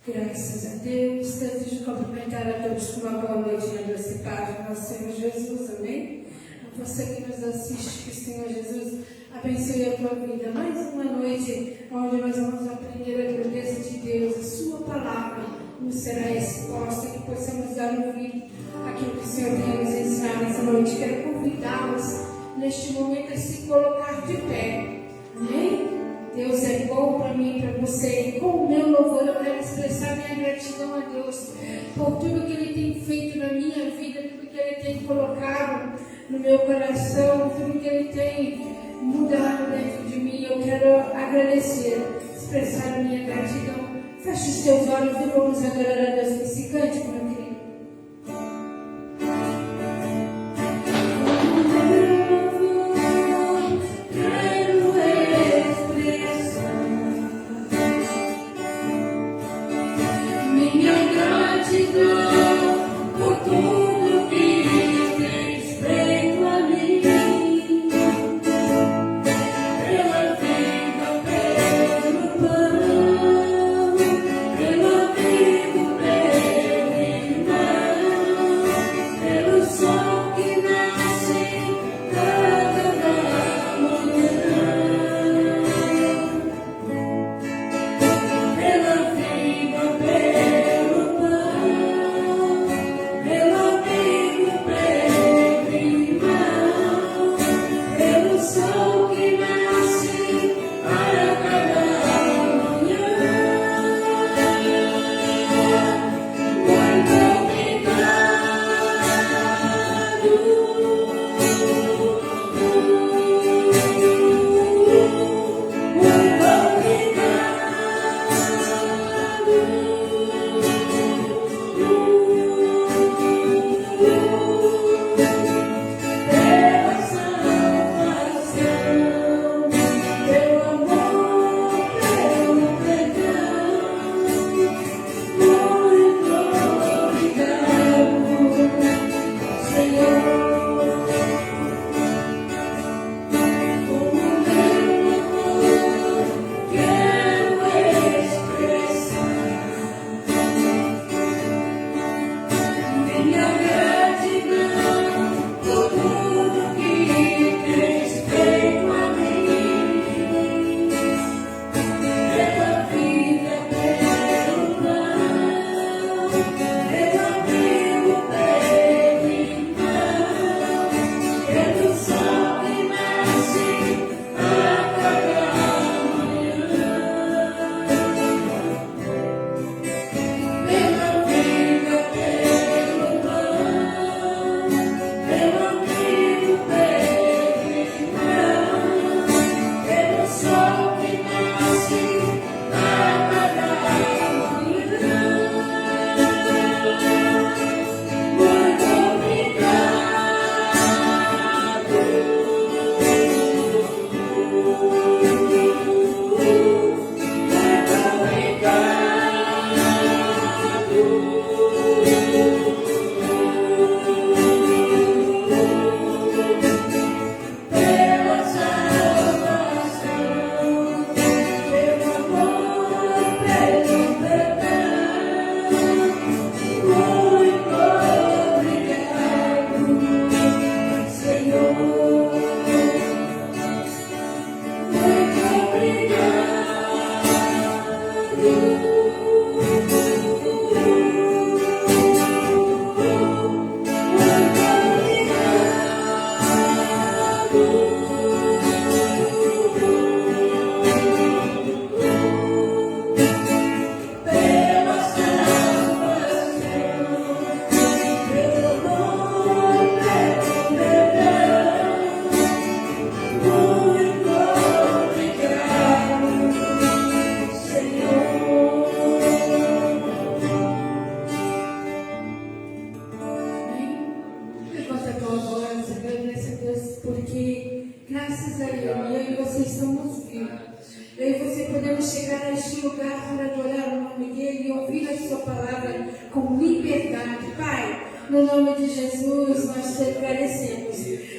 Graças a Deus. Antes de cumprimentar a todos com uma boa noite e abençoe paz do nosso Senhor Jesus, amém? A você que nos assiste, que o Senhor Jesus abençoe a tua vida. Mais uma noite onde nós vamos aprender a grandeza de Deus, a sua palavra nos será exposta, que possamos dar ouvido àquilo que o Senhor tem a nos ensinar nessa noite. Quero convidá-los neste momento a se colocar de pé, amém? Deus é bom para mim e para você. E com o meu louvor eu quero expressar minha gratidão a Deus por tudo que Ele tem feito na minha vida, tudo que Ele tem colocado no meu coração, tudo que Ele tem mudado dentro de mim. Eu quero agradecer, expressar minha gratidão. Feche os teus olhos e vamos adorar a Deus nesse cântico, meu querido.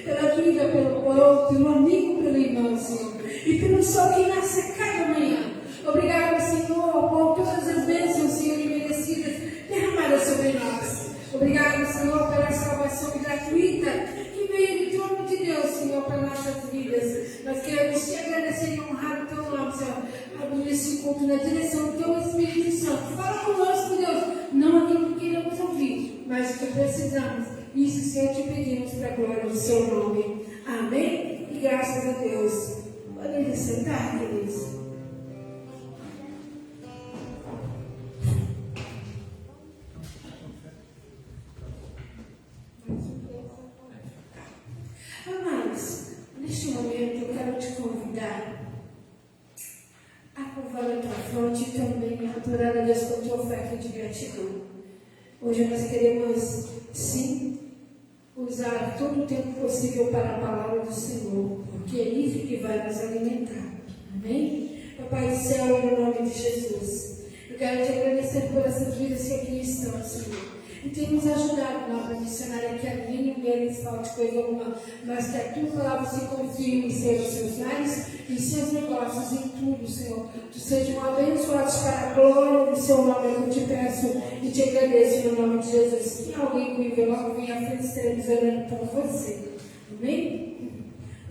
Pela vida, pelo pão, pelo amigo, pelo irmão, Senhor. E pelo sol que nasce a cada manhã. Obrigado, Senhor, por todas as bênçãos, Senhor, sobre nós. Obrigado, Senhor, pela salvação gratuita que veio do trono de Deus, Senhor, para nossas vidas. Nós queremos te agradecer e honrar o teu nome, Senhor. Abrir esse culto na direção do teu Espírito Santo. Fala conosco, Deus. Não aquilo que queremos ouvir, mas o que precisamos. Isso, Senhor, te pedimos para a glória do seu nome. Amém? E graças a Deus. Podem sentar, queridos. Amados, neste momento eu quero te convidar a curvar a tua fronte e também adorar a Deus com a tua oferta de gratidão. Hoje nós queremos, sim, usar todo o tempo possível para a palavra do Senhor, porque é isso que vai nos alimentar. Amém? Papai do céu, em nome de Jesus, eu quero te agradecer por essas vidas que aqui estão, Senhor. E tem nos ajudado na obra missionária, que ali ninguém lhes falte coisa alguma, mas que a tua palavra se confirme, Senhor, em seus lares, em seus negócios, em tudo, Senhor. Tu sejam abençoados para a glória do seu nome, eu te peço e te agradeço no nome de Jesus. Que alguém com envelope venha à frente, estaremos orando por você. Amém?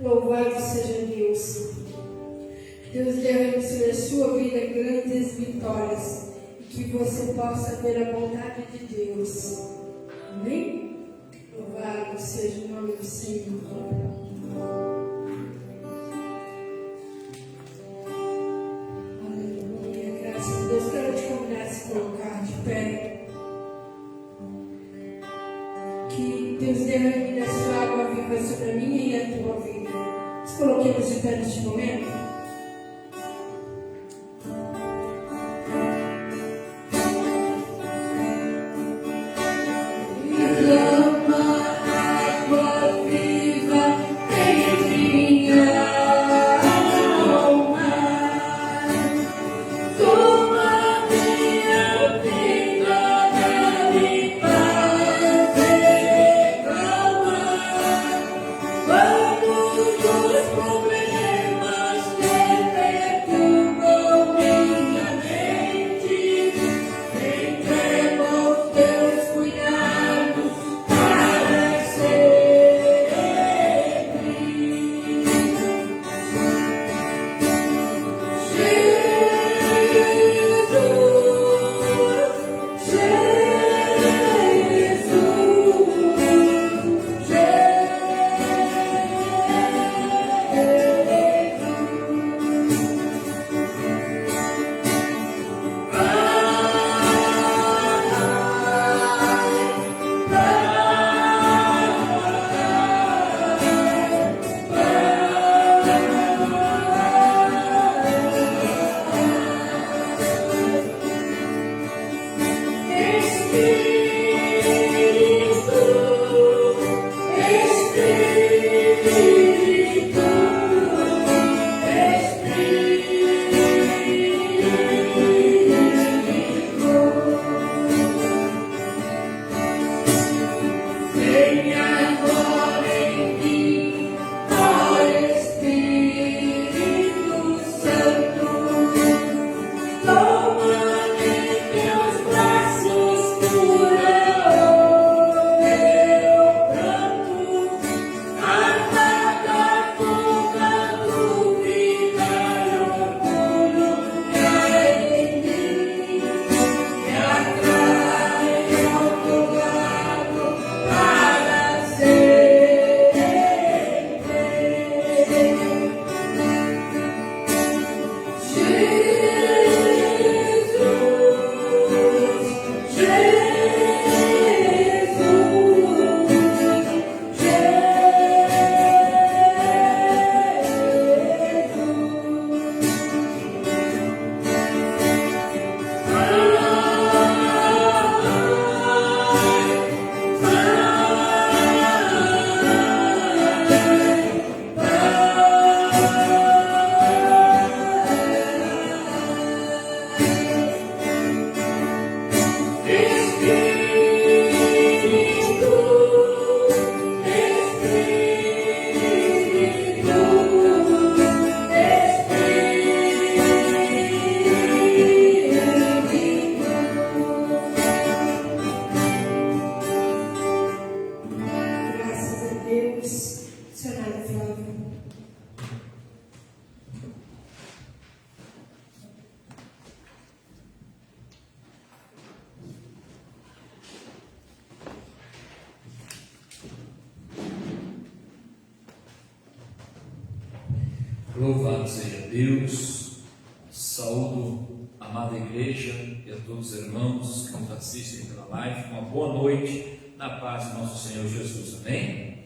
Louvado seja Deus. Deus derrame sobre a sua vida grandes vitórias. Que você possa ver a bondade de Deus. Amém? Louvado seja o nome do Senhor. Aleluia. Graças a Deus. Quero te convidar a se colocar de pé. Que Deus derrame da sua água viva sobre a minha e a tua vida. Nos coloquemos de pé neste momento. Oh, Louvado seja Deus. Saúdo a amada igreja e a todos os irmãos que nos assistem pela live. Uma boa noite na paz de nosso Senhor Jesus. Amém?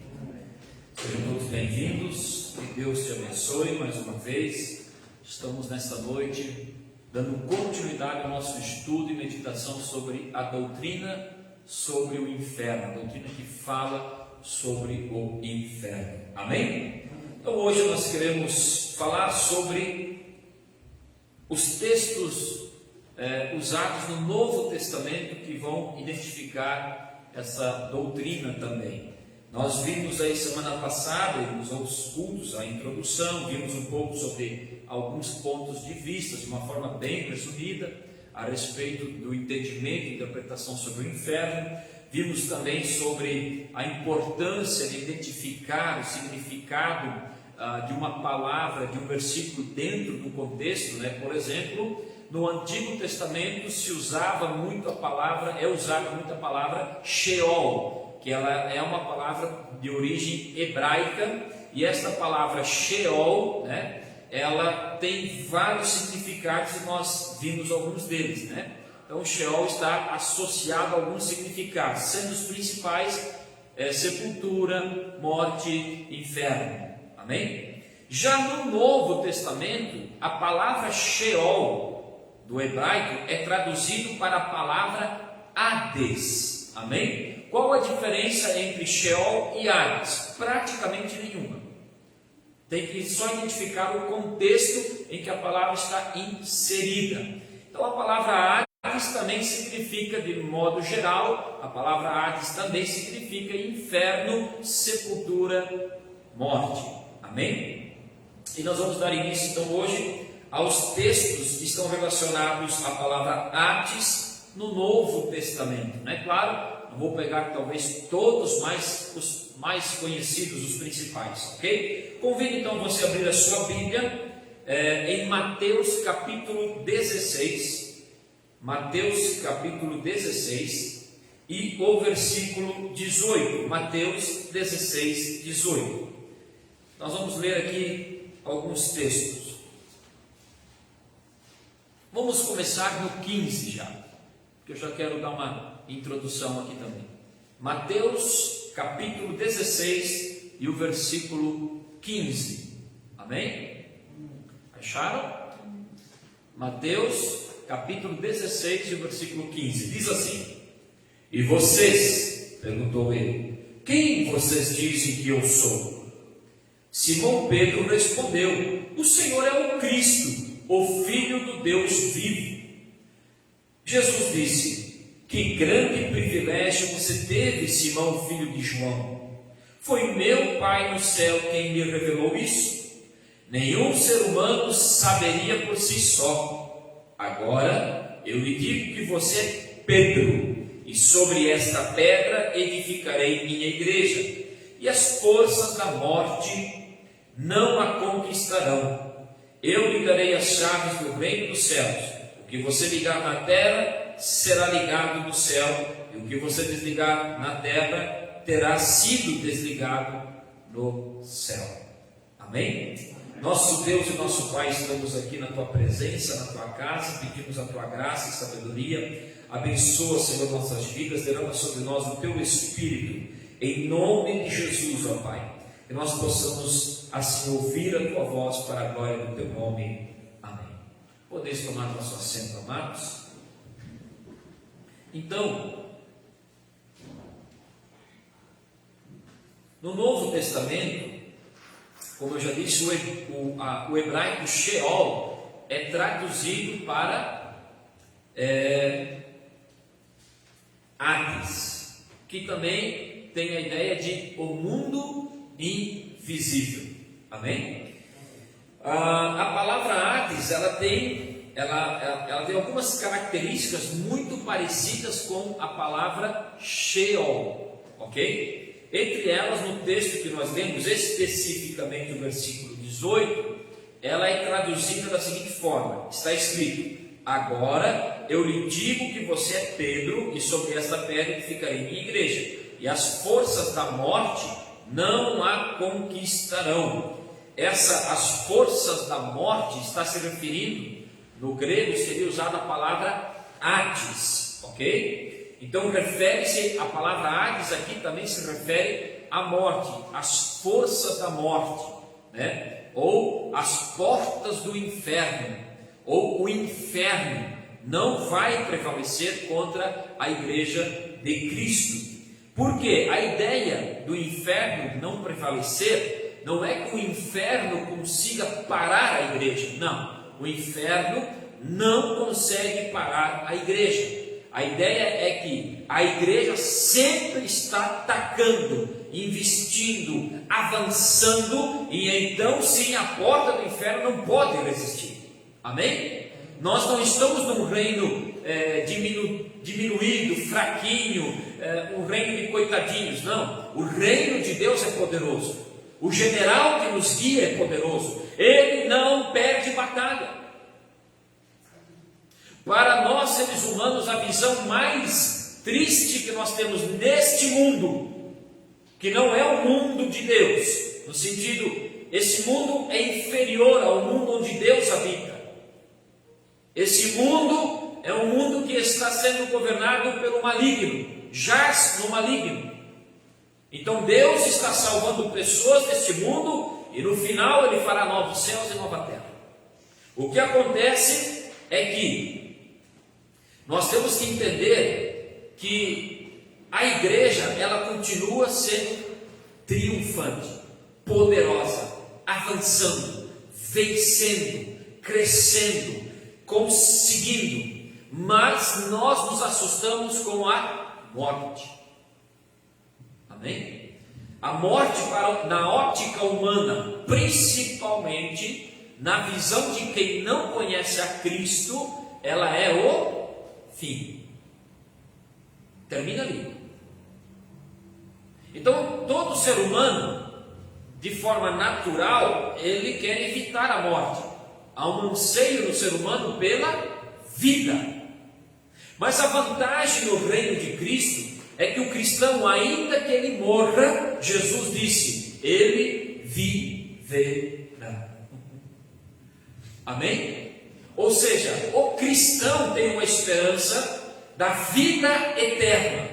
Sejam todos bem-vindos. Que Deus te abençoe mais uma vez. Estamos nesta noite dando continuidade ao nosso estudo e meditação sobre a doutrina sobre o inferno, a doutrina que fala sobre o inferno. Amém? Então hoje nós queremos falar sobre os textos usados no Novo Testamento que vão identificar essa doutrina também. Nós vimos aí semana passada, e nos outros cultos, a introdução, vimos um pouco sobre alguns pontos de vista, de uma forma bem resumida, a respeito do entendimento e interpretação sobre o inferno. Vimos também sobre a importância de identificar o significado de uma palavra, de um versículo dentro do contexto, né? Por exemplo, no Antigo Testamento se usava muito a palavra, é usada muito a palavra Sheol, que ela é uma palavra de origem hebraica, e esta palavra Sheol, né? Ela tem vários significados e nós vimos alguns deles, né? Então, Sheol está associado a alguns significados, sendo os principais sepultura, morte, inferno. Amém? Já no Novo Testamento, a palavra Sheol, do hebraico, é traduzido para a palavra Hades. Amém? Qual a diferença entre Sheol e Hades? Praticamente nenhuma. Tem que só identificar o contexto em que a palavra está inserida. Então, a palavra Hades também significa, de modo geral, a palavra Hades também significa inferno, sepultura, morte. Amém? E nós vamos dar início, então, hoje aos textos que estão relacionados à palavra Hades no Novo Testamento. Né? Claro, não vou pegar talvez todos, mas os mais conhecidos, os principais, ok? Convido então você a abrir a sua Bíblia em Mateus capítulo 16, Mateus capítulo 16 e o versículo 18, Mateus 16, 18. Nós vamos ler aqui alguns textos. Vamos começar no 15 já, porque eu já quero dar uma introdução aqui também. Mateus capítulo 16 e o versículo 15. Amém? Acharam? Mateus capítulo 16 e o versículo 15. Diz assim: E vocês, perguntou ele, quem vocês dizem que eu sou? Simão Pedro respondeu: O Senhor é o Cristo, o Filho do Deus vivo. Jesus disse: Que grande privilégio você teve, Simão, filho de João. Foi meu Pai no céu quem me revelou isso. Nenhum ser humano saberia por si só. Agora eu lhe digo que você é Pedro, e sobre esta pedra edificarei minha igreja, e as forças da morte não a conquistarão. Eu lhe darei as chaves do reino dos céus. O que você ligar na terra será ligado no céu, e o que você desligar na terra terá sido desligado no céu. Amém? Nosso Deus e nosso Pai, estamos aqui na Tua presença, na Tua casa, pedimos a Tua graça e sabedoria. Abençoa, Senhor, nossas vidas, derrama sobre nós o Teu Espírito, em nome de Jesus, ó Pai, que nós possamos assim ouvir a Tua voz para a glória do Teu nome. Amém. Podeis tomar nosso assento, amados? Então, no Novo Testamento, como eu já disse, o hebraico Sheol é traduzido para Hades, que também tem a ideia de o mundo invisível. Amém? A palavra Hades, ela tem algumas características muito parecidas com a palavra Sheol, ok? Entre elas, no texto que nós lemos, especificamente o versículo 18, ela é traduzida da seguinte forma: está escrito: Agora eu lhe digo que você é Pedro, e sobre esta pedra edificarei minha igreja, e as forças da morte não a conquistarão. as forças da morte está se referindo, no grego seria usada a palavra Hades, ok? Então refere-se, a palavra Hades aqui também se refere à morte, às forças da morte, né? Ou as portas do inferno, ou o inferno não vai prevalecer contra a igreja de Cristo. Porque a ideia do inferno não prevalecer não é que o inferno consiga parar a igreja. Não, o inferno não consegue parar a igreja. A ideia é que a igreja sempre está atacando, investindo, avançando, e então sim a porta do inferno não pode resistir. Amém? Nós não estamos num reino diminuído, fraquinho, um reino de coitadinhos. Não, o reino de Deus é poderoso. O general que nos guia é poderoso. Ele não perde batalha. Para nós seres humanos, a visão mais triste que nós temos neste mundo, que não é o mundo de Deus, no sentido, esse mundo é inferior ao mundo onde Deus habita. Esse mundo é um mundo que está sendo governado pelo maligno, jaz no maligno. Então Deus está salvando pessoas deste mundo, e no final Ele fará novos céus e nova terra. O que acontece é que nós temos que entender que a igreja, ela continua sendo triunfante, poderosa, avançando, vencendo, crescendo, conseguindo, mas nós nos assustamos com a morte. Amém? A morte, na ótica humana, principalmente na visão de quem não conhece a Cristo, ela é o fim. Termina ali. Então, todo ser humano, de forma natural, ele quer evitar a morte. Há um anseio no ser humano pela vida. Mas a vantagem no reino de Cristo é que o cristão, ainda que ele morra, Jesus disse, ele viverá. Amém? Ou seja, o cristão tem uma esperança da vida eterna.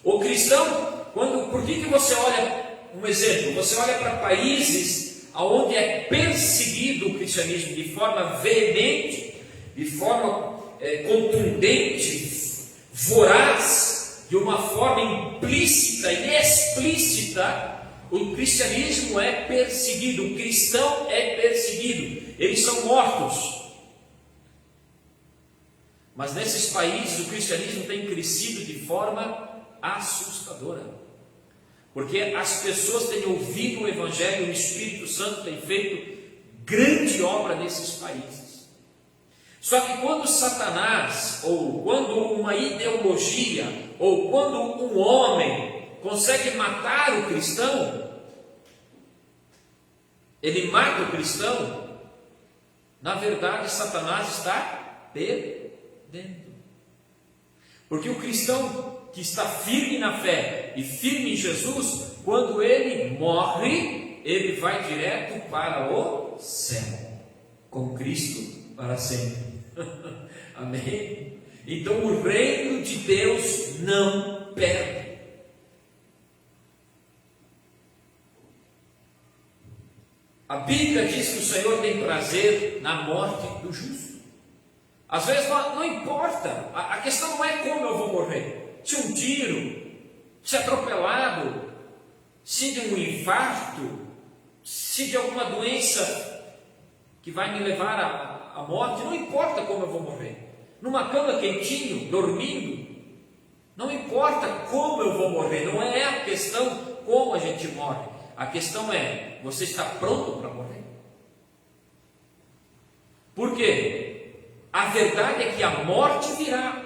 O cristão, por que você olha, um exemplo, você olha para países onde é perseguido o cristianismo de forma veemente, de forma contundente, voraz, de uma forma implícita e explícita, o cristianismo é perseguido, o cristão é perseguido, eles são mortos. Mas nesses países o cristianismo tem crescido de forma assustadora, porque as pessoas têm ouvido o Evangelho, o Espírito Santo tem feito grande obra nesses países. Só que quando Satanás, ou quando uma ideologia, ou quando um homem consegue matar o cristão, ele mata o cristão, na verdade Satanás está perdendo. Porque o cristão que está firme na fé e firme em Jesus, quando ele morre, ele vai direto para o céu, com Cristo para sempre. Amém? Então o reino de Deus não perde. A Bíblia diz que o Senhor tem prazer na morte do justo. Às vezes não importa, a questão não é como eu vou morrer. Se um tiro, se atropelado, se de um infarto, se de alguma doença que vai me levar à morte, não importa como eu vou morrer. Numa cama quentinho, dormindo, não importa como eu vou morrer, não é a questão como a gente morre. A questão é, você está pronto para morrer? Por quê? A verdade é que a morte virá.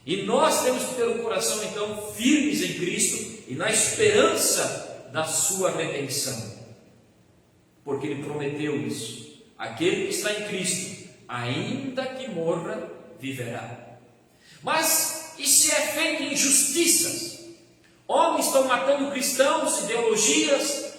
E nós temos que ter o coração então firmes em Cristo e na esperança da sua redenção. Porque Ele prometeu isso. Aquele que está em Cristo, ainda que morra, viverá. Mas e se é feito injustiças? Homens estão matando cristãos, ideologias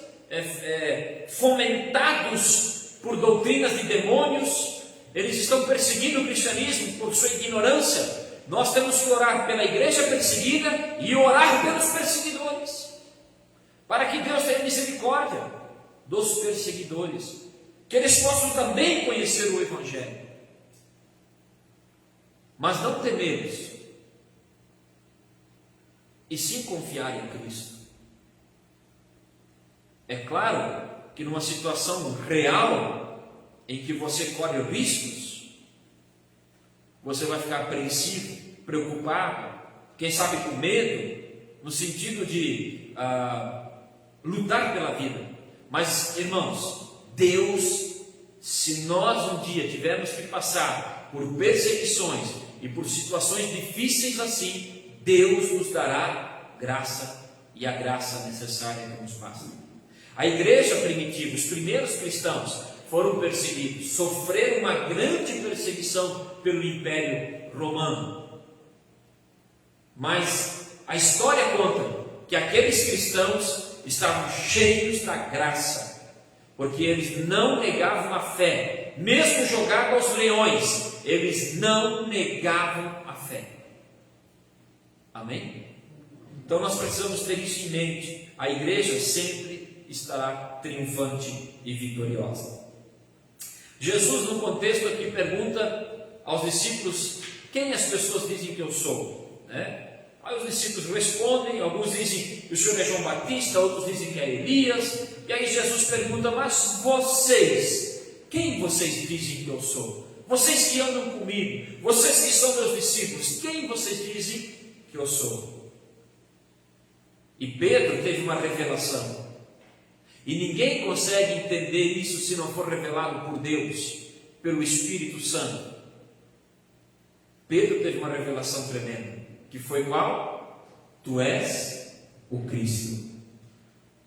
fomentados por doutrinas de demônios, eles estão perseguindo o cristianismo por sua ignorância. Nós temos que orar pela igreja perseguida e orar pelos perseguidores, para que Deus tenha misericórdia dos perseguidores, que eles possam também conhecer o Evangelho. Mas não temê-los, e sim confiar em Cristo. É claro que numa situação real, em que você corre riscos, você vai ficar apreensivo, preocupado, quem sabe com medo, no sentido de lutar pela vida. Mas, irmãos, Deus, se nós um dia tivermos que passar por perseguições e por situações difíceis assim, Deus nos dará graça, e a graça necessária que nos basta. A igreja primitiva, os primeiros cristãos, foram perseguidos, sofreram uma grande perseguição pelo Império Romano. Mas a história conta que aqueles cristãos estavam cheios da graça, porque eles não negavam a fé, mesmo jogados aos leões, eles não negavam a fé. Amém? Então nós precisamos ter isso em mente. A igreja sempre estará triunfante e vitoriosa. Jesus, no contexto aqui, pergunta aos discípulos: quem as pessoas dizem que eu sou? Aí os discípulos respondem, alguns dizem que o Senhor é João Batista, outros dizem que é Elias. E aí Jesus pergunta: mas vocês, quem vocês dizem que eu sou? Vocês que andam comigo, vocês que são meus discípulos, quem vocês dizem que eu sou? E Pedro teve uma revelação, e ninguém consegue entender isso se não for revelado por Deus, pelo Espírito Santo. Pedro teve uma revelação tremenda, que foi qual? Tu és o Cristo,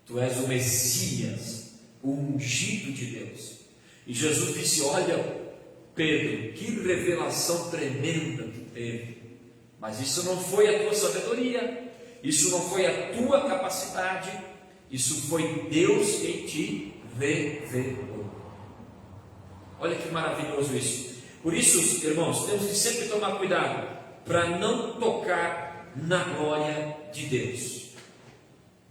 tu és o Messias, o ungido de Deus. E Jesus disse: olha, Pedro, que revelação tremenda tu teve, mas isso não foi a tua sabedoria, isso não foi a tua capacidade, isso foi Deus quem te revelou. Olha que maravilhoso isso. Por isso, irmãos, temos que sempre tomar cuidado para não tocar na glória de Deus.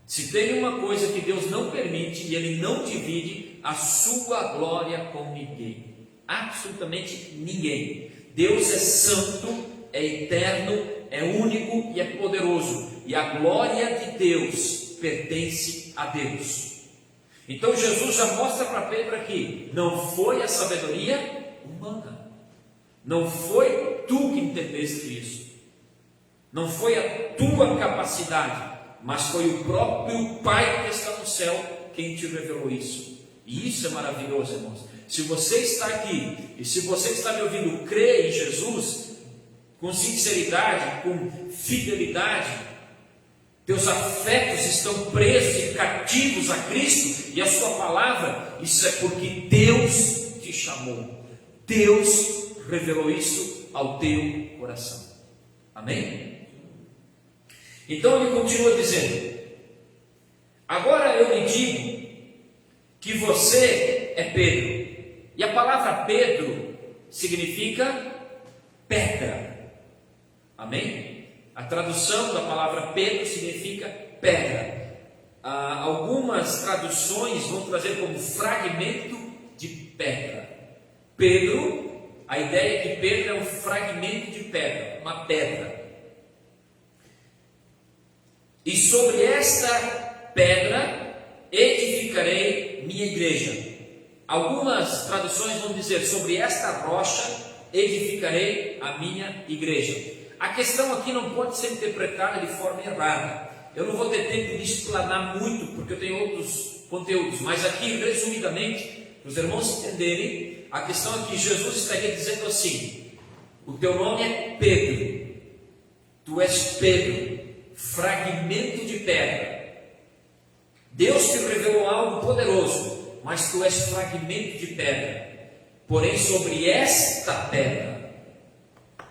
Se tem uma coisa que Deus não permite, e Ele não divide a sua glória com ninguém, absolutamente ninguém. Deus é santo, é eterno, é único e é poderoso, e a glória de Deus pertence a Deus. Então Jesus já mostra para Pedro aqui: não foi a sabedoria humana, não foi tu que entendeste isso, não foi a tua capacidade, mas foi o próprio Pai que está no céu quem te revelou isso. E isso é maravilhoso, irmãos. Se você está aqui e se você está me ouvindo, crê em Jesus com sinceridade, com fidelidade, teus afetos estão presos e cativos a Cristo e a sua palavra, isso é porque Deus te chamou, Deus revelou isso ao teu coração. Amém? Então ele continua dizendo: agora eu lhe digo que você é Pedro. E a palavra Pedro significa pedra. Amém? A tradução da palavra Pedro significa pedra. Algumas traduções vão trazer como fragmento de pedra. Pedro, a ideia é que Pedro é um fragmento de pedra, uma pedra. E sobre esta pedra edificarei minha igreja. Algumas traduções vão dizer: sobre esta rocha edificarei a minha igreja. A questão aqui não pode ser interpretada de forma errada. Eu não vou ter tempo de explanar muito, porque eu tenho outros conteúdos, mas aqui, resumidamente, para os irmãos entenderem, a questão aqui, Jesus estaria dizendo assim: o teu nome é Pedro, tu és Pedro, fragmento de pedra. Deus te revelou algo poderoso, mas tu és fragmento de pedra. Porém, sobre esta pedra,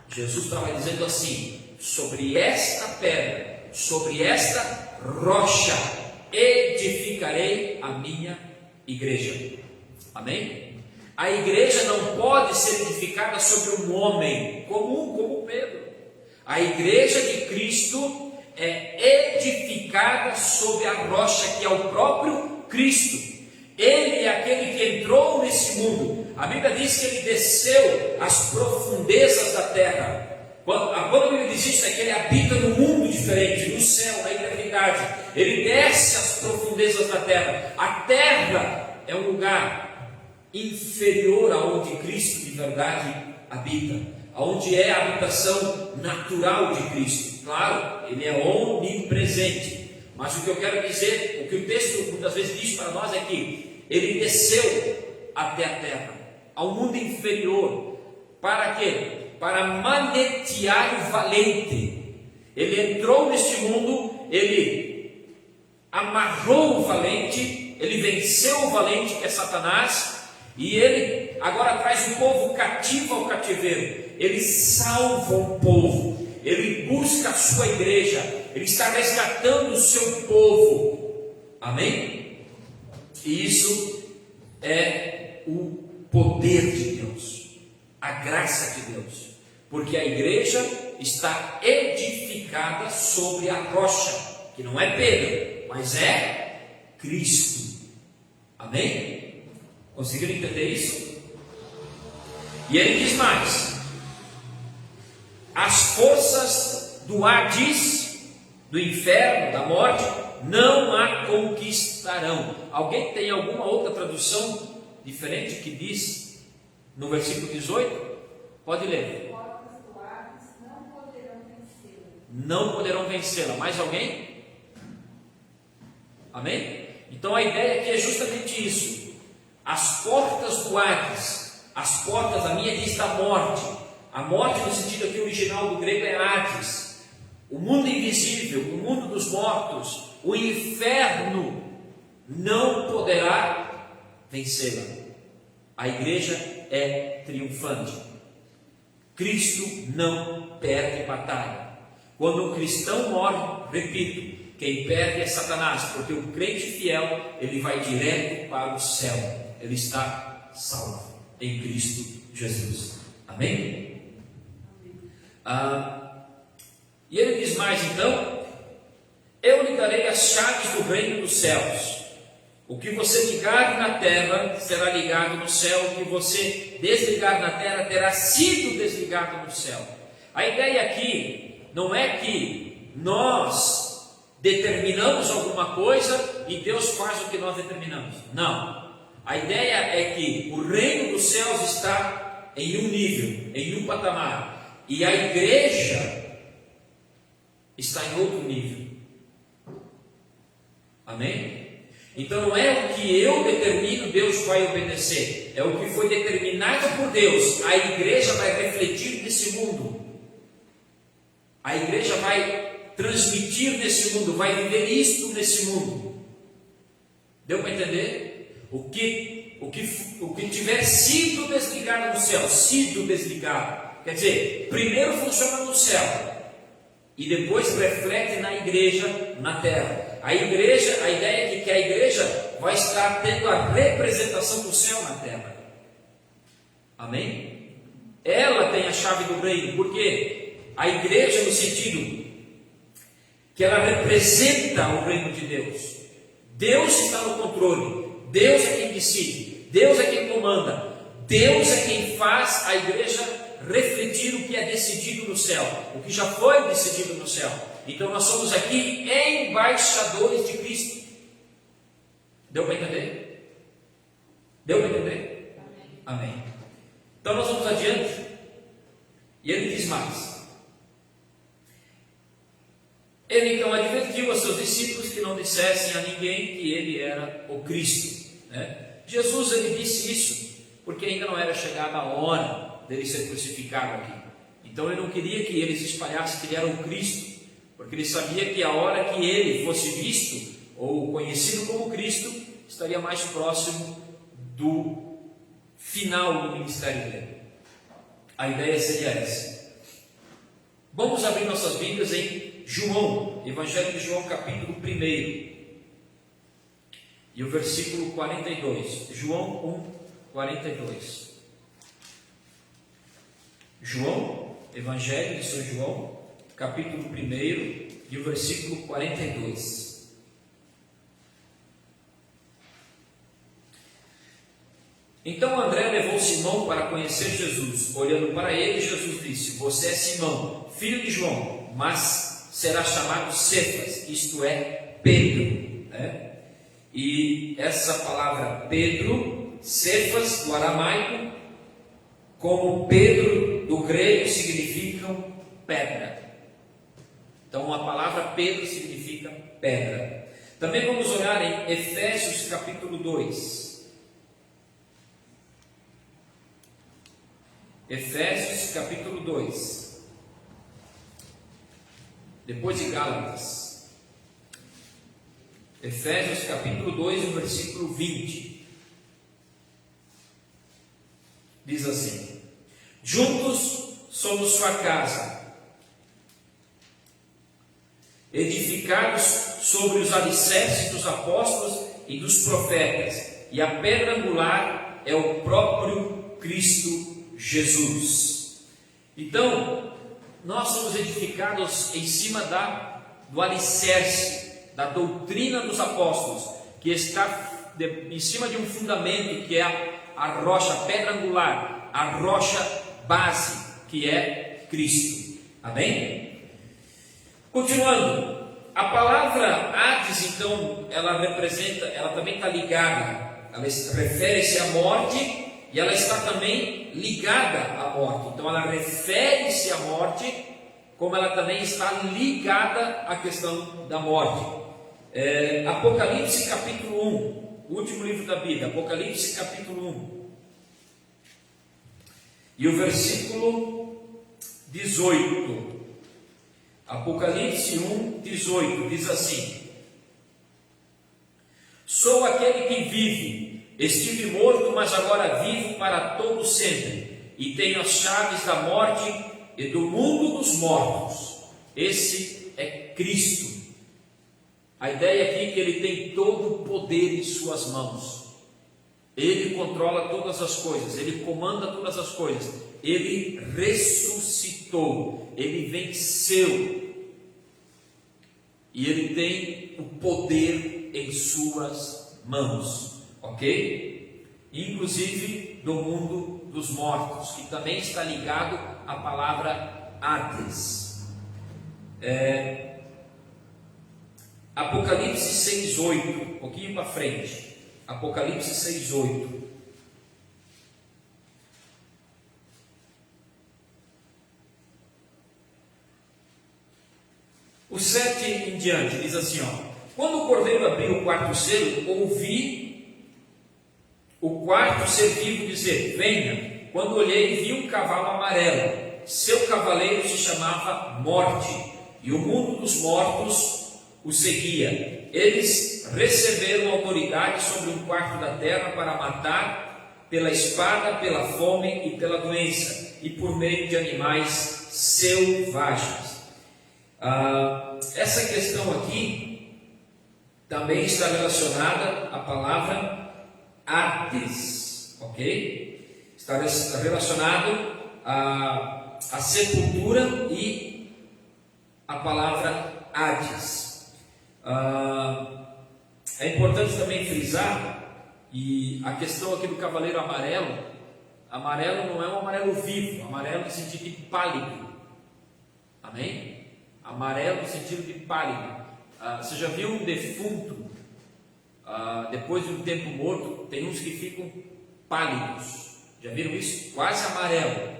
Jesus estava dizendo assim: sobre esta pedra, sobre esta rocha, edificarei a minha igreja. Amém? A igreja não pode ser edificada sobre um homem comum como Pedro. A igreja de Cristo é edificada sobre a rocha que é o próprio Cristo. Ele é aquele que entrou nesse mundo. A Bíblia diz que ele desceu às profundezas da terra. Quando a Bíblia diz isso, é que ele habita num mundo diferente, no céu, na eternidade. Ele desce às profundezas da terra. A terra é um lugar inferior aonde Cristo de verdade habita, aonde é a habitação natural de Cristo. Claro, ele é onipresente, mas o que eu quero dizer, o que o texto muitas vezes diz para nós é que ele desceu até a terra, ao mundo inferior. Para quê? Para manetear o valente. Ele entrou neste mundo, ele amarrou o valente, ele venceu o valente que é Satanás, e ele agora traz o povo cativo ao cativeiro. Ele salva o povo, ele busca a sua igreja, ele está resgatando o seu povo. Amém? E isso é o poder de Deus, a graça de Deus, porque a igreja está edificada sobre a rocha, que não é Pedro, mas é Cristo. Amém? Conseguiram entender isso? E ele diz mais: as forças do Hades, do inferno, da morte, não a conquistarão. Alguém tem alguma outra tradução diferente que diz no versículo 18? Pode ler. As portas do Hades não poderão vencê-la. Não poderão vencê-la. Mais alguém? Amém? Então a ideia aqui é justamente isso. As portas do Hades, as portas, a minha diz da morte. A morte no sentido aqui original do grego é Hades. O mundo invisível, o mundo dos mortos, o inferno não poderá vencê-la. A igreja é triunfante. Cristo não perde batalha. Quando um cristão morre, repito, quem perde é Satanás, porque o crente fiel, ele vai direto para o céu. Ele está salvo em Cristo Jesus. Amém? E ele diz mais então: eu lhe darei as chaves do reino dos céus. O que você ligar na terra será ligado no céu, o que você desligar na terra terá sido desligado no céu. A ideia aqui não é que nós determinamos alguma coisa e Deus faz o que nós determinamos. Não. A ideia é que o reino dos céus está em um nível, em um patamar, e a igreja está em outro nível. Amém? Então não é o que eu determino, Deus vai obedecer. É o que foi determinado por Deus. A igreja vai refletir nesse mundo. A igreja vai transmitir nesse mundo, vai viver isto nesse mundo. Deu para entender? O que tiver sido desligado no céu, sido desligado, quer dizer, primeiro funciona no céu e depois reflete na igreja, na terra. A igreja, a ideia é que a igreja vai estar tendo a representação do céu na terra. Amém? Ela tem a chave do reino, porque a igreja, no sentido que ela representa o reino de Deus. Deus está no controle. Deus é quem decide, Deus é quem comanda, Deus é quem faz a igreja refletir o que é decidido no céu, o que já foi decidido no céu. Então nós somos aqui embaixadores de Cristo. Deu para entender? Deu para entender? Amém. Então nós vamos adiante, e ele diz mais. Ele então advertiu a seus discípulos que não dissessem a ninguém que ele era o Cristo. Jesus, ele disse isso porque ainda não era chegada a hora dele ser crucificado aqui. Então ele não queria que eles espalhassem que ele era o Cristo, porque ele sabia que a hora que ele fosse visto ou conhecido como Cristo, estaria mais próximo do final do ministério dele. A ideia seria essa. Vamos abrir nossas Bíblias em João, Evangelho de João, capítulo 1. e o versículo 42. João 1, 42. João, Evangelho de São João, capítulo 1 e o versículo 42. Então André levou Simão para conhecer Jesus. Olhando para ele, Jesus disse: Você é Simão, filho de João, mas será chamado Cefas, isto é, Pedro. E essa palavra Pedro, Cefas do aramaico, como Pedro do grego, significam pedra. Então a palavra Pedro significa pedra. Também vamos olhar em Efésios capítulo 2. Efésios capítulo 2. Depois de Gálatas. Efésios capítulo 2, no versículo 20. Diz assim: Juntos somos sua casa, edificados sobre os alicerces dos apóstolos e dos profetas, e a pedra angular é o próprio Cristo Jesus. Então, nós somos edificados em cima do alicerce, da doutrina dos apóstolos, que está em cima de um fundamento que é a rocha, a pedra angular, a rocha base, que é Cristo. Amém? Continuando, a palavra Hades, então, ela também está ligada, ela refere-se à morte, e ela está também ligada à morte. Então ela refere-se à morte, como ela também está ligada à questão da morte. Apocalipse capítulo 1, o último livro da Bíblia, Apocalipse capítulo 1. E o versículo 18. Apocalipse 1, 18, diz assim: Sou aquele que vive. Estive morto, mas agora vivo para todo sempre, e tenho as chaves da morte e do mundo dos mortos. Esse é Cristo. A ideia aqui é que ele tem todo o poder em suas mãos. Ele controla todas as coisas, ele comanda todas as coisas. Ele ressuscitou, ele venceu, e ele tem o poder em suas mãos. Ok? Inclusive do mundo dos mortos, que também está ligado à palavra Hades. Apocalipse 6:8, um pouquinho para frente. Apocalipse 6:8. O 7 em diante diz assim: Quando o cordeiro abriu o quarto selo, ouvi o quarto ser vivo dizer: Venha. Quando olhei, vi um cavalo amarelo. Seu cavaleiro se chamava Morte, e o mundo dos mortos o seguia. Eles receberam autoridade sobre um quarto da terra para matar pela espada, pela fome e pela doença, e por meio de animais selvagens. Essa questão aqui também está relacionada à palavra Hades, ok? Está relacionado à sepultura e à palavra Hades. É importante também frisar, e a questão aqui do cavaleiro amarelo não é um amarelo vivo, amarelo no sentido de pálido, amém? Amarelo no sentido de pálido. Você já viu um defunto, depois de um tempo morto, tem uns que ficam pálidos, já viram isso? Quase amarelo,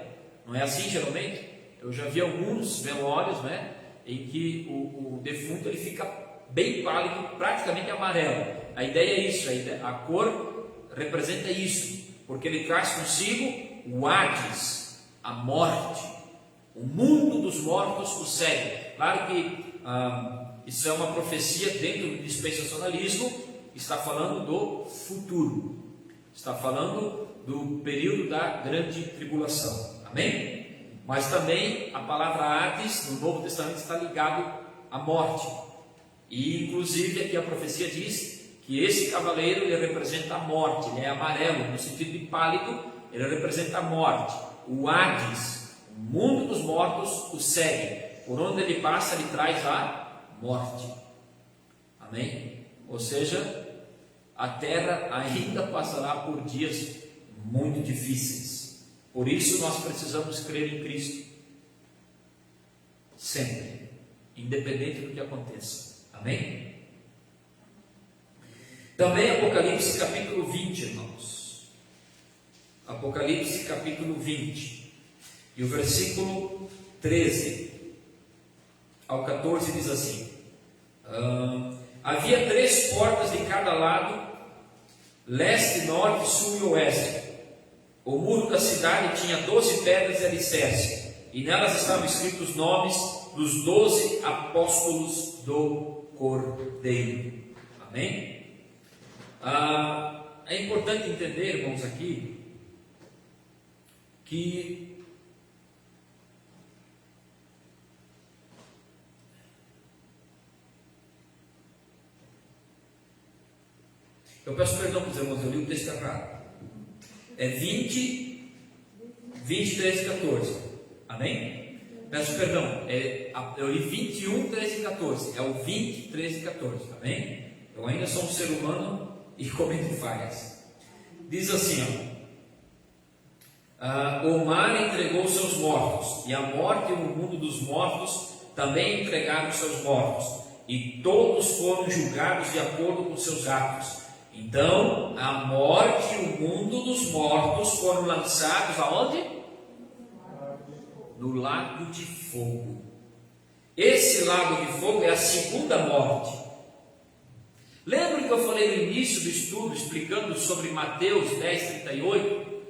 não é assim geralmente? Eu já vi alguns velórios, né, em que o defunto ele fica bem pálido, praticamente amarelo. A ideia é isso, a cor representa isso, porque ele traz consigo o Hades, a morte, o mundo dos mortos o segue. Claro que isso é uma profecia dentro do dispensacionalismo, está falando do futuro, está falando do período da grande tribulação, amém? Mas também a palavra Hades no Novo Testamento está ligado à morte, e inclusive aqui a profecia diz que esse cavaleiro ele representa a morte, ele é amarelo, no sentido de pálido, ele representa a morte. O Hades, o mundo dos mortos, o segue. Por onde ele passa, ele traz a morte. Amém? Ou seja, a terra ainda passará por dias muito difíceis. Por isso nós precisamos crer em Cristo. Sempre. Independente do que aconteça. Amém? Também Apocalipse capítulo 20, irmãos. Apocalipse capítulo 20. E o versículo 13 ao 14 diz assim: havia 3 portas de cada lado, leste, norte, sul e oeste. O muro da cidade tinha 12 pedras de alicerce, e nelas estavam escritos os nomes dos 12 apóstolos do Cordeiro. Amém? É importante entender, irmãos, aqui, que eu peço perdão para os irmãos, eu li o texto errado. É 20, 13 e 14. Amém? Peço perdão, eu li 21, 13 e 14. É o 20, 13 e 14. Amém? Eu ainda sou um ser humano e cometo falhas. Diz assim, o mar entregou seus mortos, e a morte e o mundo dos mortos também entregaram seus mortos, e todos foram julgados de acordo com seus atos. Então a morte e o mundo dos mortos foram lançados aonde? No lago de fogo. Esse lago de fogo é a segunda morte. Lembra que eu falei no início do estudo, explicando sobre Mateus 10:38?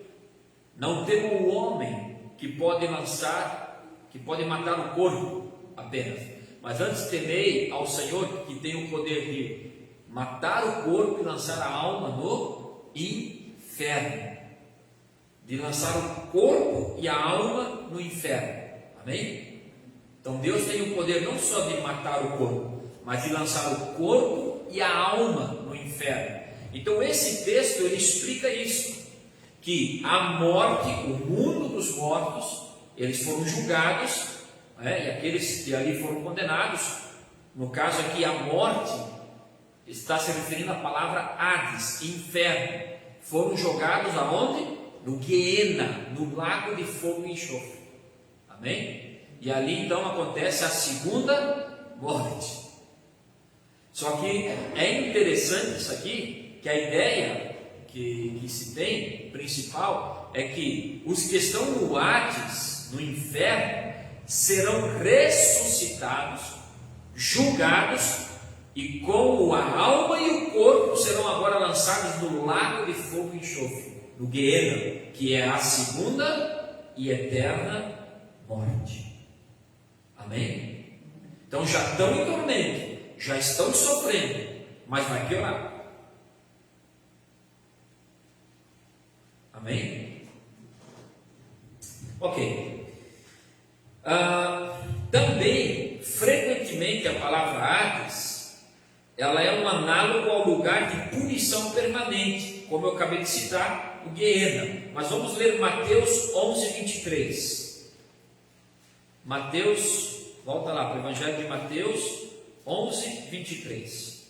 Não temo o homem que pode matar o corpo apenas, mas antes temei ao Senhor, que tem o poder de matar o corpo e lançar a alma no inferno. De lançar o corpo e a alma no inferno. Amém? Então Deus tem o poder não só de matar o corpo, mas de lançar o corpo e a alma no inferno. Então esse texto ele explica isso, que a morte, o mundo dos mortos, eles foram julgados, e aqueles que ali foram condenados. No caso aqui, a morte está se referindo à palavra Hades, inferno. Foram jogados aonde? No Guiena, no lago de fogo e enxofre. Amém? E ali então acontece a segunda morte. Só que é interessante isso aqui, que a ideia que se tem, principal, é que os que estão no Hades, no inferno, serão ressuscitados, julgados, e como a alma e o corpo serão agora lançados no lago de fogo e enxofre, no Guiena, que é a segunda e eterna morte. Amém? Então já estão em tormento, já estão sofrendo, mas vai piorar. Amém? Ok. Também, frequentemente, a palavra Hades, ela é um análogo ao lugar de punição permanente, como eu acabei de citar, o Guiena. Mas vamos ler Mateus 11:23. Mateus, volta lá para o Evangelho de Mateus 11:23.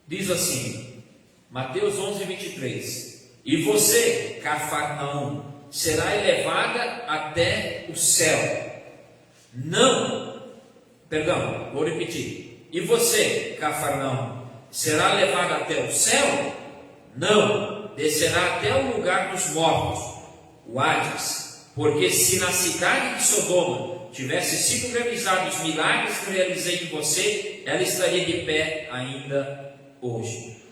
Diz assim, Mateus 11:23: E você, Cafarnaum, será elevada até o céu. Vou repetir. E você, Cafarnaum, será levada até o céu? Não, descerá até o lugar dos mortos, o Hades. Porque se na cidade de Sodoma tivesse sido realizados os milagres que realizei em você, ela estaria de pé ainda hoje.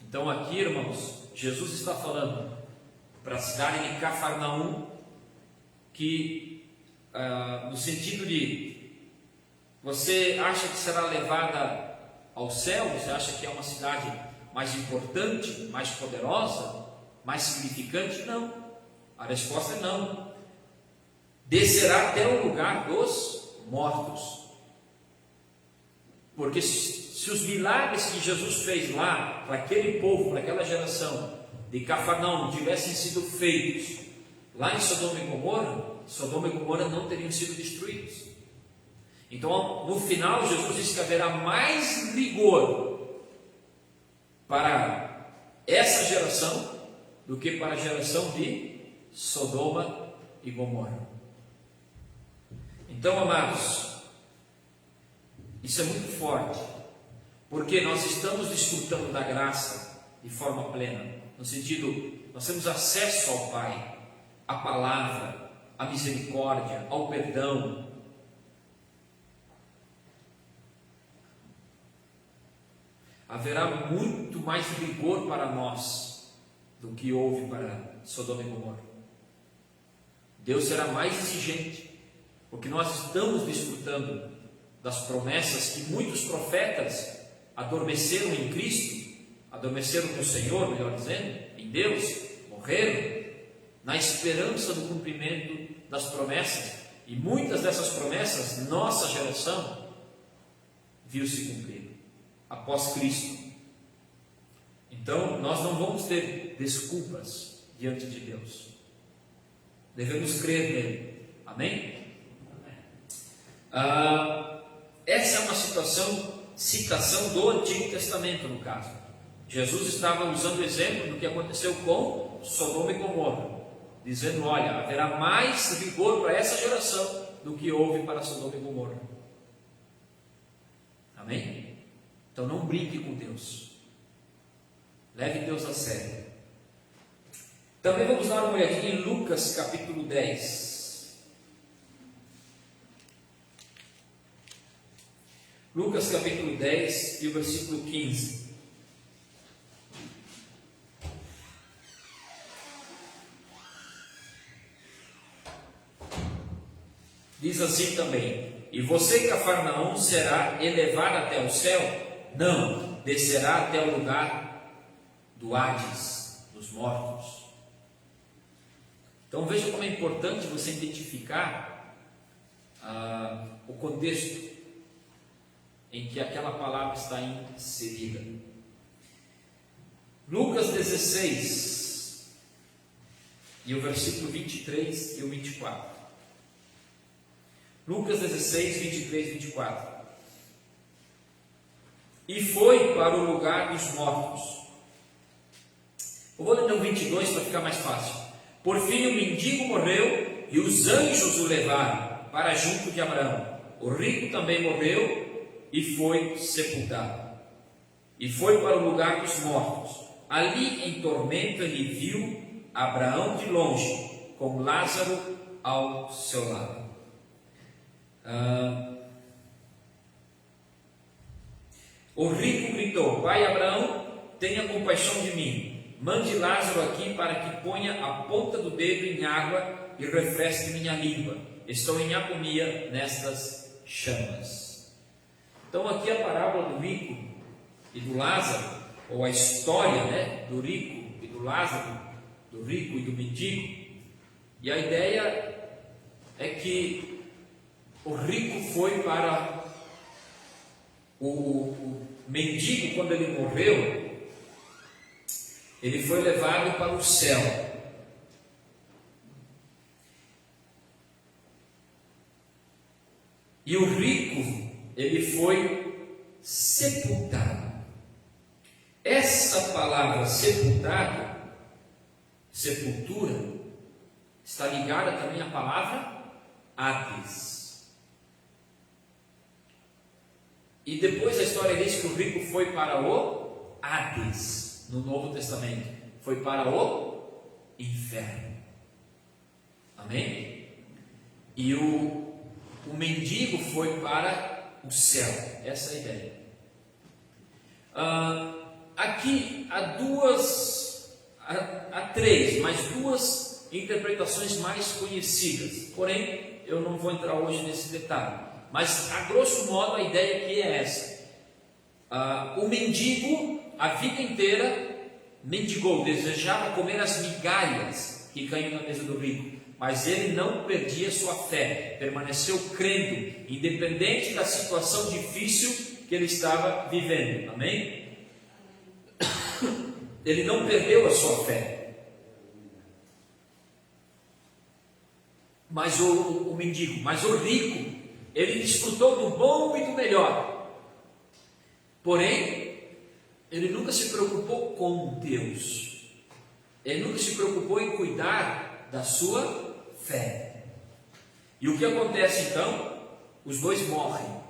Então aqui, irmãos, Jesus está falando para a cidade de Cafarnaum, que no sentido de, você acha que será levada ao céu? Você acha que é uma cidade mais importante, mais poderosa, mais significante? Não. A resposta é não. descerá até o lugar dos mortos. Porque se os milagres que Jesus fez lá, para aquele povo, para aquela geração de Cafarnaum, tivessem sido feitos lá em Sodoma e Gomorra não teriam sido destruídos. Então, no final, Jesus disse que haverá mais rigor para essa geração do que para a geração de Sodoma e Gomorra. Então, amados, isso é muito forte, porque nós estamos desfrutando da graça de forma plena, no sentido, nós temos acesso ao Pai, à palavra, à misericórdia, ao perdão. Haverá muito mais rigor para nós do que houve para Sodoma e Gomorra. Deus será mais exigente, porque nós estamos desfrutando das promessas que muitos profetas adormeceram em Cristo, adormeceram no Senhor, melhor dizendo, em Deus, morreram, na esperança do cumprimento das promessas, e muitas dessas promessas, nossa geração viu se cumprir após Cristo. Então, nós não vamos ter desculpas diante de Deus, devemos crer nele, amém? Essa é uma citação do Antigo Testamento, no caso. Jesus estava usando o exemplo do que aconteceu com Sodoma e Gomorra, dizendo: olha, haverá mais rigor para essa geração do que houve para Sodoma e Gomorra. Amém? Então não brinque com Deus, leve Deus a sério. Também vamos dar uma olhadinha em Lucas capítulo 10. Lucas capítulo 10 e o versículo 15. Diz assim também: e você, Cafarnaum, será elevado até o céu? Não, descerá até o lugar do Hades, dos mortos. Então veja como é importante você identificar o contexto em que aquela palavra está inserida. Lucas 16 e o versículo 23 e o 24. Lucas 16, 23 e 24. E foi para o lugar dos mortos. Eu vou ler o 22 para ficar mais fácil. Por fim o mendigo morreu e os anjos o levaram para junto de Abraão. O rico também morreu e foi sepultado. E foi para o lugar dos mortos. Ali em tormento ele viu Abraão de longe, com Lázaro ao seu lado. O rico gritou: Pai Abraão, tenha compaixão de mim, mande Lázaro aqui para que ponha a ponta do dedo em água e refresque minha língua. Estou em agonia nestas chamas. Então aqui a parábola do rico e do Lázaro, ou a história, do rico e do Lázaro, do rico e do mendigo. E a ideia é que o rico foi para o mendigo, quando ele morreu, ele foi levado para o céu. E o rico, ele foi sepultado. Essa palavra sepultado, sepultura, está ligada também à palavra Hades. E depois a história diz que o rico foi para o Hades, no Novo Testamento, foi para o inferno. Amém? E o mendigo foi para o céu. Essa é a ideia. Aqui há três, mas duas interpretações mais conhecidas. Porém, eu não vou entrar hoje nesse detalhe. Mas, a grosso modo, a ideia aqui é essa. O mendigo, a vida inteira, mendigou, desejava comer as migalhas que caíam na mesa do rico. mas ele não perdia sua fé, permaneceu crendo, independente da situação difícil que ele estava vivendo. Amém? Ele não perdeu a sua fé. Mas o mendigo, mas o rico, ele desfrutou do bom e do melhor. Porém, ele nunca se preocupou com Deus. Ele nunca se preocupou em cuidar da sua fé. E o que acontece então? Os dois morrem.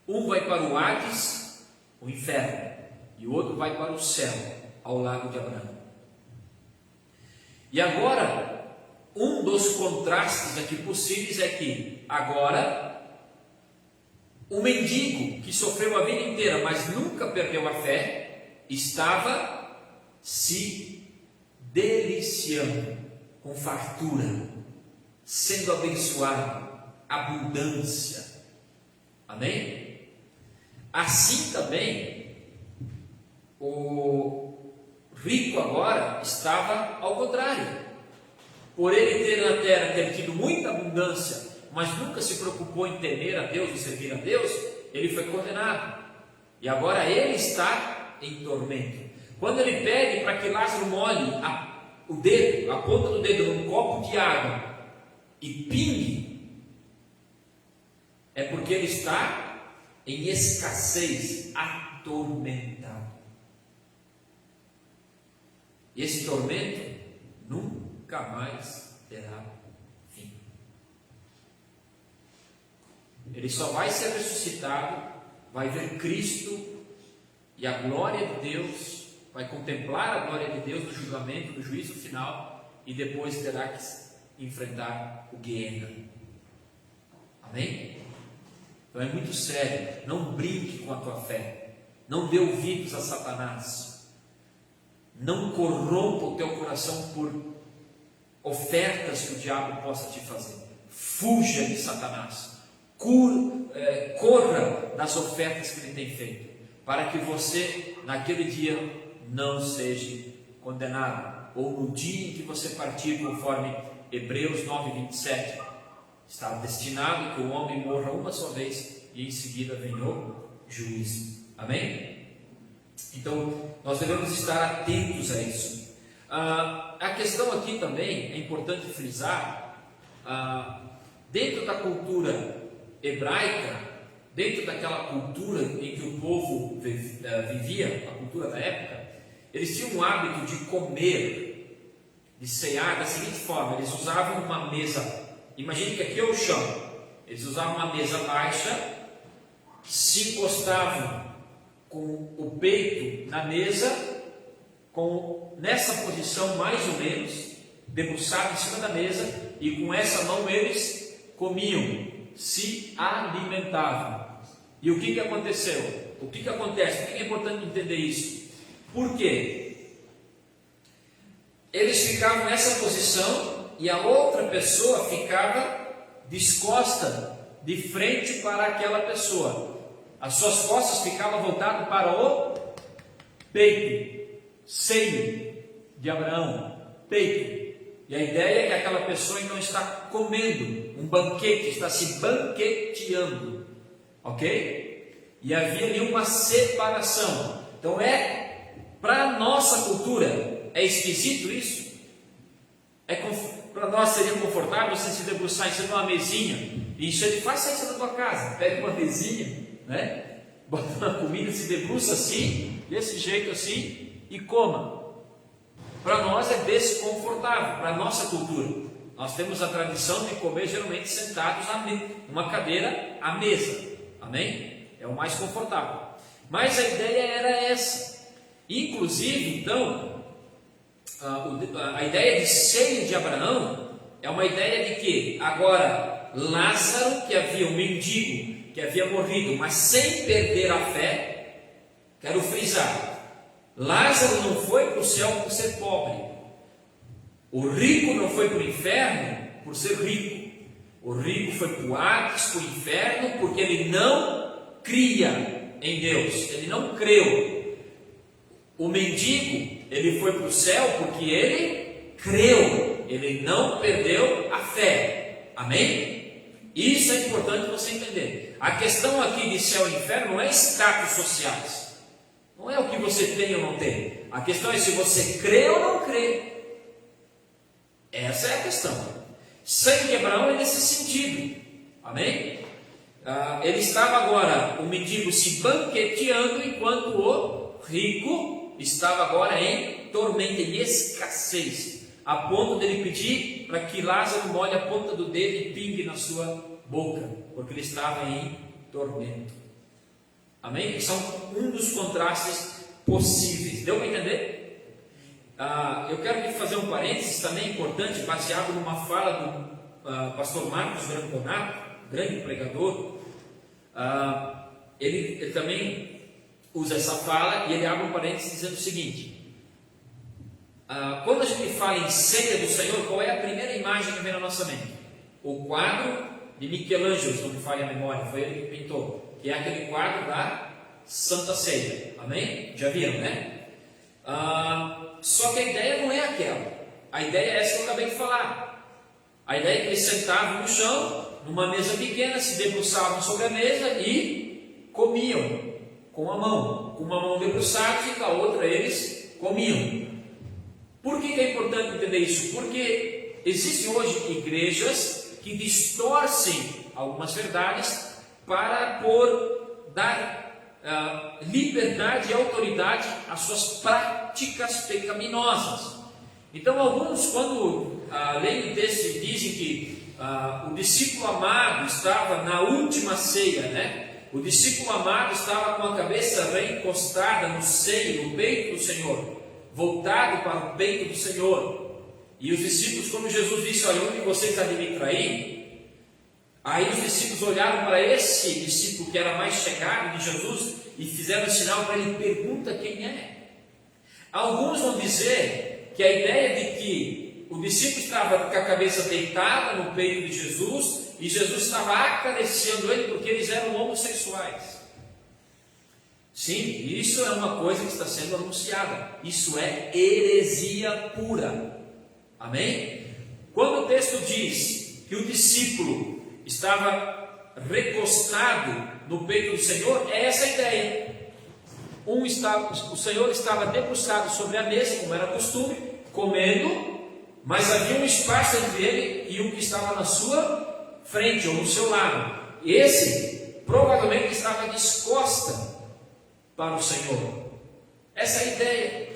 Um vai para o Hades, o inferno, e o outro vai para o céu, ao lado de Abraão. E agora, um dos contrastes aqui possíveis é que agora o mendigo que sofreu a vida inteira, mas nunca perdeu a fé, estava se deliciando com fartura, sendo abençoado, abundância. Amém? Assim também o rico agora estava ao contrário. Por ele ter na terra ter tido muita abundância, mas nunca se preocupou em temer a Deus e servir a Deus, ele foi condenado. E agora ele está em tormento. Quando ele pede para que Lázaro molhe o dedo, a ponta do dedo num copo de água e pingue, é porque ele está em escassez, atormentado. E esse tormento nunca mais terá fim. Ele só vai ser ressuscitado, vai ver Cristo e a glória de Deus, vai contemplar a glória de Deus no julgamento, no juízo final, e depois terá que enfrentar o Guiena. Amém? Então é muito sério. Não brinque com a tua fé. Não dê ouvidos a Satanás. Não corrompa o teu coração por ofertas que o diabo possa te fazer. Fuja de Satanás. Corra das ofertas que ele tem feito, para que você naquele dia não seja condenado, ou no dia em que você partir, conforme Hebreus 9:27, está destinado que o homem morra uma só vez e em seguida vem o juízo. Amém? Então nós devemos estar atentos a isso. A questão aqui também é importante frisar, dentro da cultura hebraica, dentro daquela cultura em que o povo vivia, a cultura da época, eles tinham o hábito de comer, de cear da seguinte forma: eles usavam uma mesa, imagine que aqui é o chão, eles usavam uma mesa baixa, se encostavam com o peito na mesa, nessa posição mais ou menos, debruçado em cima da mesa, e com essa mão eles comiam, se alimentavam. E o que aconteceu? O que acontece? Por que é importante entender isso? Por quê? Eles ficavam nessa posição e a outra pessoa ficava descosta, de frente para aquela pessoa. As suas costas ficavam voltadas para o peito, seio de Abraão, peito. E a ideia é que aquela pessoa então está comendo um banquete, está se banqueteando, ok? E havia ali uma separação. Então para a nossa cultura, é esquisito isso? Para nós seria confortável você se debruçar em cima de uma mesinha e encher, faça isso na tua casa, pega uma mesinha, né? Bota uma comida, se debruça assim, desse jeito assim, e coma. Para nós é desconfortável, para a nossa cultura. Nós temos a tradição de comer geralmente sentados numa cadeira à mesa. Amém? É o mais confortável. Mas a ideia era essa. Inclusive, então, a ideia de ceia de Abraão é uma ideia de que agora Lázaro, que havia um mendigo, que havia morrido, mas sem perder a fé, quero frisar, Lázaro não foi para o céu por ser pobre. O rico não foi para o inferno por ser rico. O rico foi para o Hades, para o inferno, porque ele não cria em Deus. Ele não creu. O mendigo, ele foi para o céu porque ele creu ele não perdeu a fé. Amém? Isso é importante você entender. A questão aqui de céu e inferno não é status sociais. Não é o que você tem ou não tem. A questão é se você crê ou não crê. Essa é a questão. Sangue de Abraão é nesse sentido. Amém? Ele estava agora, o mendigo, se banqueteando, enquanto o rico estava agora em tormenta, em escassez, a ponto dele pedir para que Lázaro molhe a ponta do dedo e pingue na sua boca, porque ele estava em tormento. Amém? São um dos contrastes possíveis. Deu para entender? Eu quero aqui fazer um parênteses também importante, baseado numa fala do pastor Marcos Branconato, grande pregador. Ele também usa essa fala e ele abre um parênteses dizendo o seguinte: quando a gente fala em ceia do Senhor, qual é a primeira imagem que vem na nossa mente? O quadro de Michelangelo, se não me falha a memória, foi ele que pintou, que é aquele quadro da Santa Ceia. Amém? Já viram, né? Só que a ideia não é aquela. A ideia é essa que eu acabei de falar. A ideia é que eles sentavam no chão, numa mesa pequena, se debruçavam sobre a mesa e comiam com uma mão debruçados e com a outra eles comiam. Por que é importante entender isso? Porque existem hoje igrejas que distorcem algumas verdades para dar liberdade e autoridade às suas práticas pecaminosas. Então alguns, quando leem o texto e dizem que o discípulo amado estava na última ceia, né? O discípulo amado estava com a cabeça recostada no seio, no peito do Senhor, voltado para o peito do Senhor. E os discípulos, quando Jesus disse: olha, onde vocês há de me trair? Aí os discípulos olharam para esse discípulo que era mais chegado de Jesus e fizeram um sinal para ele: pergunta quem é. Alguns vão dizer que a ideia de que o discípulo estava com a cabeça deitada no peito de Jesus e Jesus estava acariciando ele porque eles eram homossexuais. Sim, isso é uma coisa que está sendo anunciada. Isso é heresia pura. Amém? Quando o texto diz que o discípulo estava recostado no peito do Senhor, é essa a ideia. O Senhor estava debruçado sobre a mesa, como era costume, comendo, mas havia um espaço entre ele e o que estava na sua frente ou no seu lado. Esse provavelmente estava descosta para o Senhor. Essa é a ideia.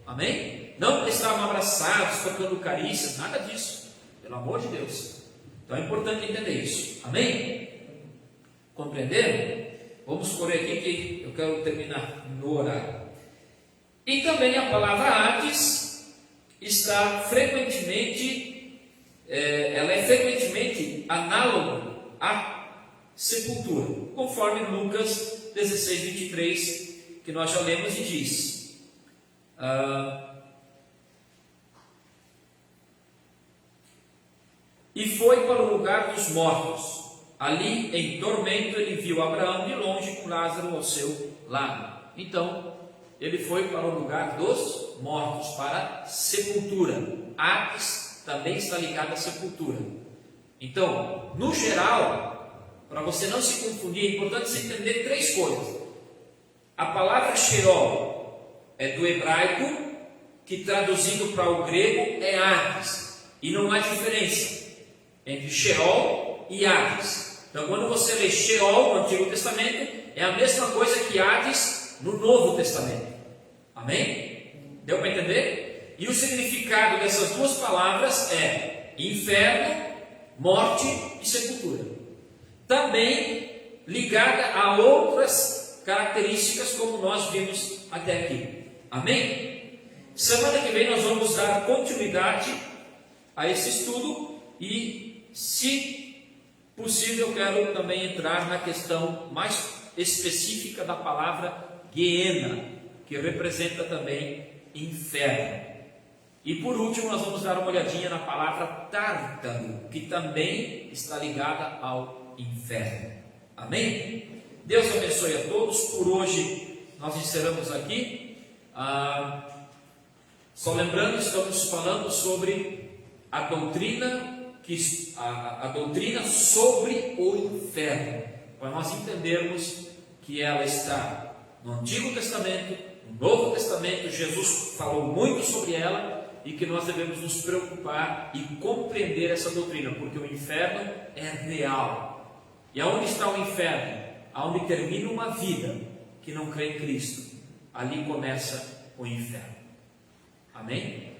Amém? Não que estavam abraçados, trocando carícias, nada disso. Pelo amor de Deus. Então é importante entender isso. Amém? Compreenderam? Vamos correr aqui que eu quero terminar no horário. E também a palavra Hades está frequentemente, ela é frequentemente análoga à sepultura, conforme Lucas 16, 23, que nós já lemos e diz: e foi para o lugar dos mortos. Ali, em tormento, ele viu Abraão de longe com Lázaro ao seu lado. Então, ele foi para o lugar dos mortos, para a sepultura. Hades também está ligado à sepultura. Então, no geral, para você não se confundir, é importante você entender três coisas. A palavra Sheol é do hebraico, que traduzindo para o grego é Hades. E não há diferença entre Sheol e Hades. Então, quando você lê Sheol no Antigo Testamento, é a mesma coisa que Hades no Novo Testamento. Amém? Deu para entender? E o significado dessas duas palavras é inferno, morte e sepultura. Também ligada a outras características, como nós vimos até aqui. Amém? Semana que vem nós vamos dar continuidade a esse estudo e, se possível, eu quero também entrar na questão mais específica da palavra Geena, que representa também inferno. E por último, nós vamos dar uma olhadinha na palavra Tártaro, que também está ligada ao inferno. Amém? Deus abençoe a todos. Por hoje nós encerramos aqui. Só lembrando, estamos falando sobre a doutrina sobre o inferno, para nós entendermos que ela está no Antigo Testamento, no Novo Testamento. Jesus falou muito sobre ela e que nós devemos nos preocupar e compreender essa doutrina, porque o inferno é real. E aonde está o inferno? Aonde termina uma vida que não crê em Cristo, ali começa o inferno. Amém?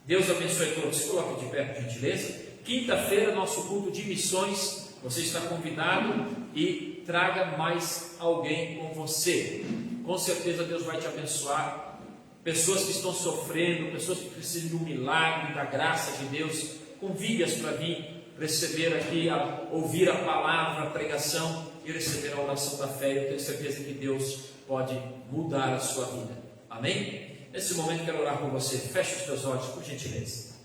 Deus abençoe todos. Se coloque de pé, por gentileza. Quinta-feira, nosso culto de missões. Você está convidado e traga mais alguém com você. Com certeza Deus vai te abençoar. Pessoas que estão sofrendo, pessoas que precisam de um milagre, da graça de Deus, convide-as para vir receber aqui, ouvir a palavra, a pregação e receber a oração da fé. Eu tenho certeza que Deus pode mudar a sua vida. Amém? Nesse momento quero orar por você. Feche os teus olhos, por gentileza.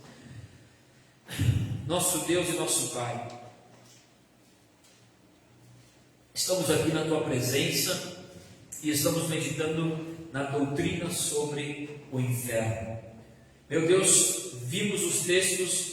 Nosso Deus e nosso Pai, estamos aqui na Tua presença e estamos meditando na doutrina sobre o inferno. Meu Deus, vimos os textos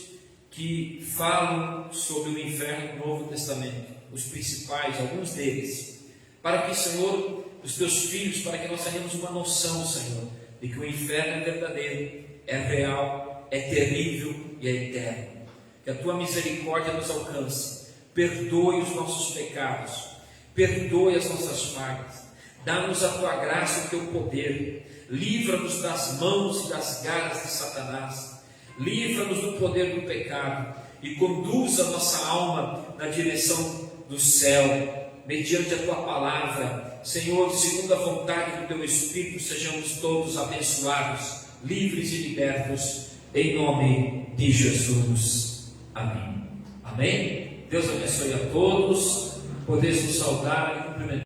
que falam sobre o inferno no Novo Testamento, os principais, alguns deles, para que, Senhor, os Teus filhos, para que nós tenhamos uma noção, Senhor, de que o inferno é verdadeiro, é real, é terrível e é eterno. Que a Tua misericórdia nos alcance, perdoe os nossos pecados, perdoe as nossas falhas, dá-nos a Tua graça e o Teu poder, livra-nos das mãos e das garras de Satanás, livra-nos do poder do pecado e conduz a nossa alma na direção do céu, mediante a Tua palavra. Senhor, segundo a vontade do Teu Espírito, sejamos todos abençoados, livres e libertos, em nome de Jesus. Amém. Amém? Deus abençoe a todos. Podeis nos saudar e cumprimentar.